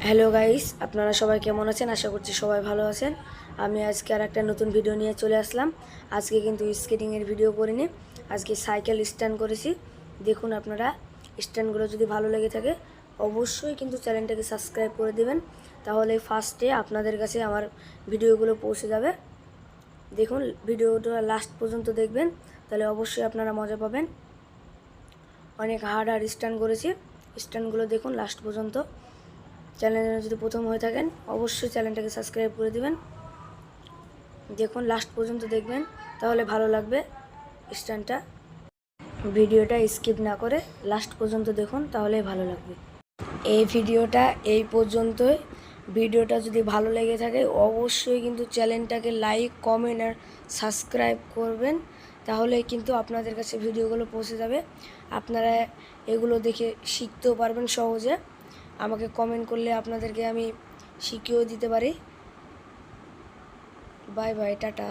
Hello guys, আপনারা সবাই কেমন আছেন? আশা করছি সবাই ভালো আছেন। আমি আজকে আর একটা নতুন ভিডিও নিয়ে চলে আসলাম। আজকে কিন্তু স্কেটিংয়ের ভিডিও করিনি, আজকে সাইকেল স্ট্যান্ড করেছি। দেখুন আপনারা, স্ট্যান্ডগুলো যদি ভালো লেগে থাকে অবশ্যই কিন্তু চ্যানেলটাকে সাবস্ক্রাইব করে দেবেন, তাহলে ফার্স্টে আপনাদের কাছে আমার ভিডিওগুলো পৌঁছে যাবে। দেখুন ভিডিওটা লাস্ট পর্যন্ত দেখবেন, তাহলে অবশ্যই আপনারা মজা পাবেন। অনেক হার্ড স্ট্যান্ড করেছি, স্ট্যান্ডগুলো দেখুন লাস্ট পর্যন্ত। চ্যানেলে যদি প্রথম হয়ে থাকেন অবশ্যই চ্যানেলটাকে সাবস্ক্রাইব করে দিবেন। দেখুন লাস্ট পর্যন্ত দেখবেন, তাহলে ভালো লাগবে স্ট্যান্ডটা। ভিডিওটা স্কিপ না করে লাস্ট পর্যন্ত দেখুন, তাহলেই ভালো লাগবে। এই ভিডিওটা এই পর্যন্তই। ভিডিওটা যদি ভালো লেগে থাকে অবশ্যই কিন্তু চ্যানেলটাকে লাইক, কমেন্ট আর সাবস্ক্রাইব করবেন, তাহলে কিন্তু আপনাদের কাছে ভিডিওগুলো পৌঁছে যাবে। আপনারা এগুলো দেখে শিখতেও পারবেন সহজে। আমাকে কমেন্ট করলে আপনাদেরকে আমি শিখিয়েও দিতে পারি। Bye bye, tata.